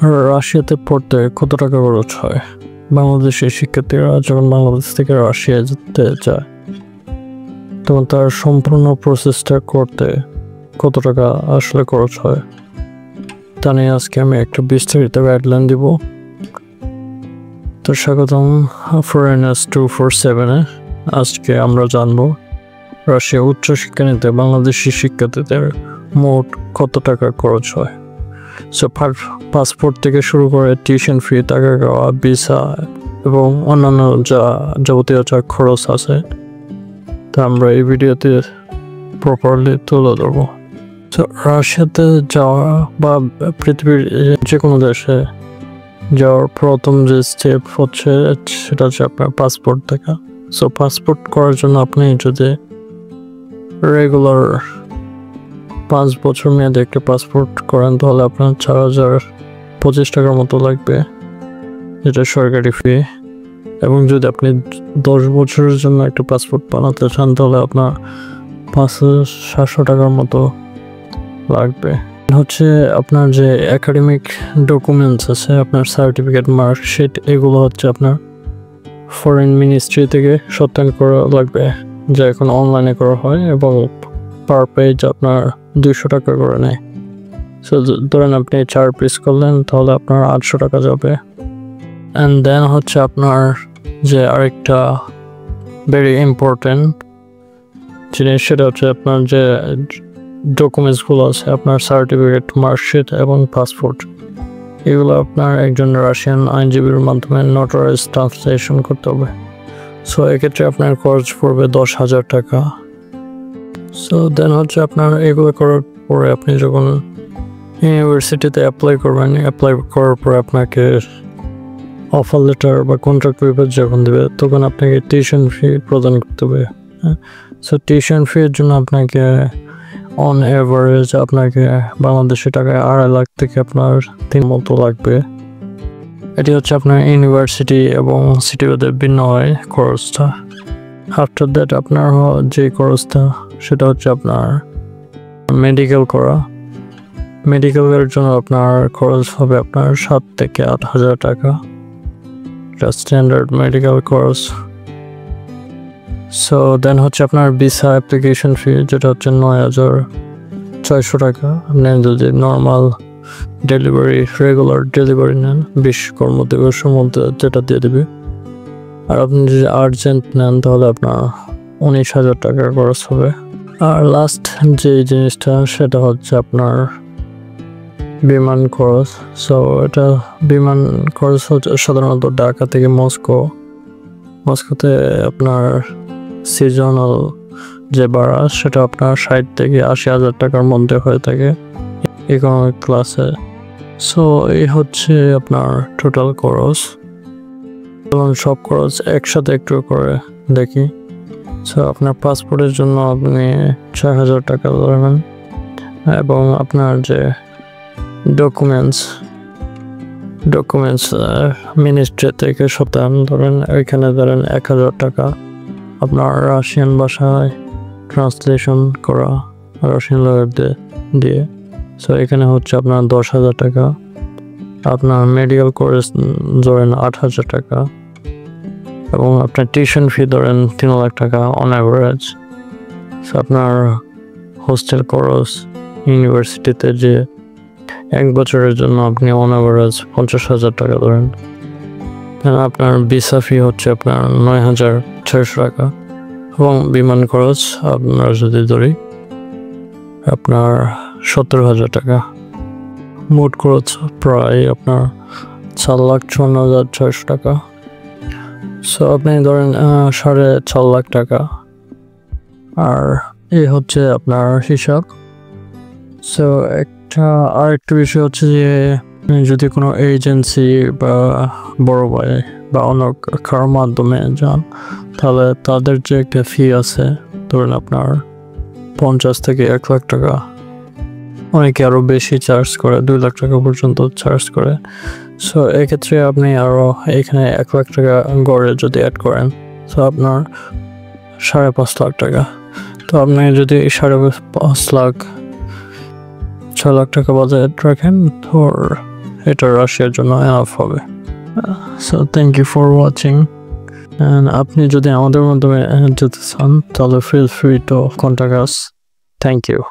রাশিয়াতে পড়তে কত টাকা খরচ হয়? বাংলাদেশের শিক্ষার্থীরা যখন বাংলাদেশ থেকে রাশিয়া যেতে চায় তখন তার সম্পূর্ণ প্রসেসটা করতে কত টাকা আসলে খরচ হয় তা নিয়ে আজকে আমি একটা বিস্তারিত গাইডলাইন দিব। তো স্বাগতম ফরেনার্স 247-এ। আজকে আমরা জানবো রাশিয়া উচ্চশিক্ষা নিতে বাংলাদেশি শিক্ষার্থীদের মোট কত টাকা খরচ হয়। সো পাসপোর্ট থেকে শুরু করে টিউশন ফি, টাকা খাওয়া, ভিসা এবং অন্যান্য যাবতীয় যা খরচ আছে তা আমরা এই ভিডিওতে প্রপারলি তুলে ধরবো। তো রাশিয়াতে যাওয়া বা পৃথিবীর যে কোনো দেশে যাওয়ার প্রথম যে স্টেপ হচ্ছে সেটা হচ্ছে আপনার পাসপোর্ট দেখা। সো পাসপোর্ট করার জন্য আপনি যদি রেগুলার 5 বছর মেয়াদে একটা পাসপোর্ট করেন তাহলে আপনার 4025 টাকার মতো লাগবে, যেটা সরকারি ফি। এবং যদি আপনি 10 বছরের জন্য একটা পাসপোর্ট বানাতে চান তাহলে আপনার 5700 টাকার মতো লাগবে। হচ্ছে আপনার যে একাডেমিক ডকুমেন্টস আছে, আপনার সার্টিফিকেট, মার্কশিট, এগুলো হচ্ছে আপনার ফরেন মিনিস্ট্রি থেকে সত্যায়ন করা লাগবে, যা এখন অনলাইনে করা হয় এবং পার পেজ আপনার 200 টাকা করে নেয়। সো ধরেন আপনি 4 পিস করলেন তাহলে আপনার 800 টাকা যাবে। অ্যান্ড দেন হচ্ছে আপনার যে আরেকটা ভেরি ইম্পর্টেন্ট জিনিস সেটা হচ্ছে আপনার যে ডকুমেন্টসগুলো আছে, আপনার সার্টিফিকেট, মার্কশিট এবং পাসপোর্ট, এগুলো আপনার একজন রাশিয়ান আইনজীবীর মাধ্যমে নোটারাইজ ট্রান্সলেশন করতে হবে। সো এক্ষেত্রে আপনার খরচ পড়বে 10,000 টাকা। সো দেন হচ্ছে আপনার এগুলো করার পরে আপনি যখন ইউনিভার্সিটিতে অ্যাপ্লাই করবেন, অ্যাপ্লাই করার পরে আপনাকে অফার লেটার বা কন্ট্রাক্ট পেপার যখন দেবে তখন আপনাকে টিউশন ফি প্রদান করতে হবে। সো টিউশন ফির জন্য আপনাকে অন এভারেজ আপনাকে বাংলাদেশি টাকায় 2.5 লাখ থেকে আপনার 3 মতো লাগবে। এটি হচ্ছে আপনার ইউনিভার্সিটি এবং সিটিভেদে ভিন্ন হয় খরচটা। আফটার দ্যাট আপনার যে খরচটা সেটা হচ্ছে আপনার মেডিকেল করা। মেডিকেলের জন্য আপনার খরচ হবে আপনার 7 থেকে 8,000 টাকা, এটা স্ট্যান্ডার্ড মেডিকেল খরচ। সো দেন হচ্ছে আপনার ভিসা অ্যাপ্লিকেশন ফি, যেটা হচ্ছে 9,600 টাকা। আপনি যদি নর্মাল ডেলিভারি, রেগুলার ডেলিভারি নেন 20 কর্মদিবসের মধ্যে যেটা দিয়ে দেবে। আর আপনি যদি আর্জেন্ট নেন তাহলে আপনার 19,000 টাকা খরচ হবে। আর লাস্ট যে জিনিসটা সেটা হচ্ছে আপনার বিমান খরচ। সো এটা বিমান খরচ হচ্ছে সাধারণত ঢাকা থেকে মস্কোতে আপনার সিজনাল যে ভাড়া সেটা আপনার 60 থেকে 80,000 টাকার মধ্যে হয়ে থাকে ইকোনমিক ক্লাসে। সো এই হচ্ছে আপনার টোটাল খরচ। এবং সব খরচ একসাথে একটু করে দেখি। সো আপনার পাসপোর্টের জন্য আপনি 6,000 টাকা ধরবেন এবং আপনার যে ডকুমেন্টস মিনিস্ট্রি থেকে সত্যায়ন ধরেন, ওইখানে ধরেন 1,000 টাকা আপনার রাশিয়ান ভাষায় ট্রান্সলেশন করা রাশিয়ান লয়ারদের দিয়ে। সো এখানে হচ্ছে আপনার 10,000 টাকা। আপনার মেডিকেল কোর্স ধরেন 8,000 টাকা এবং আপনার টিউশন ফি ধরেন 3 লাখ টাকা অন অ্যাভারেজ। সো আপনার হোস্টেল খরচ ইউনিভার্সিটিতে যে 1 বছরের জন্য আপনি অন অ্যাভারেজ 50,000 টাকা ধরেন। আপনার ভিসা ফি হচ্ছে আপনার 9,600 টাকা এবং বিমান খরচ আপনার যদি ধরি আপনার 70,000 টাকা। মোট খরচ প্রায় আপনার 4,54,600 টাকা। সো আপনি ধরেন 4.5 লাখ টাকা। আর এই হচ্ছে আপনার হিসাব। সো আরেকটা বিষয় হচ্ছে যে যদি কোনো এজেন্সি বা বড় ভাই বা অন্য কারোর মাধ্যমে যান তাহলে তাদের যে একটা ফি আছে ধরেন আপনার 50 থেকে 1 লাখ টাকা, অনেকে আরও বেশি চার্জ করে, 2 লাখ টাকা পর্যন্ত চার্জ করে। সো এক্ষেত্রে আপনি আরও এখানে 1 লাখ টাকা গড়ে যদি অ্যাড করেন তো আপনার 5.5 লাখ টাকা। তো আপনি যদি 5.5 লাখ 6 লাখ টাকা বাজেট রাখেন, তোর এটা রাশিয়ার জন্য এনাফ হবে। So thank you for watching. And আপনি যদি আমাদের মাধ্যমে যেতে চান তাহলে feel free to contact us. Thank you.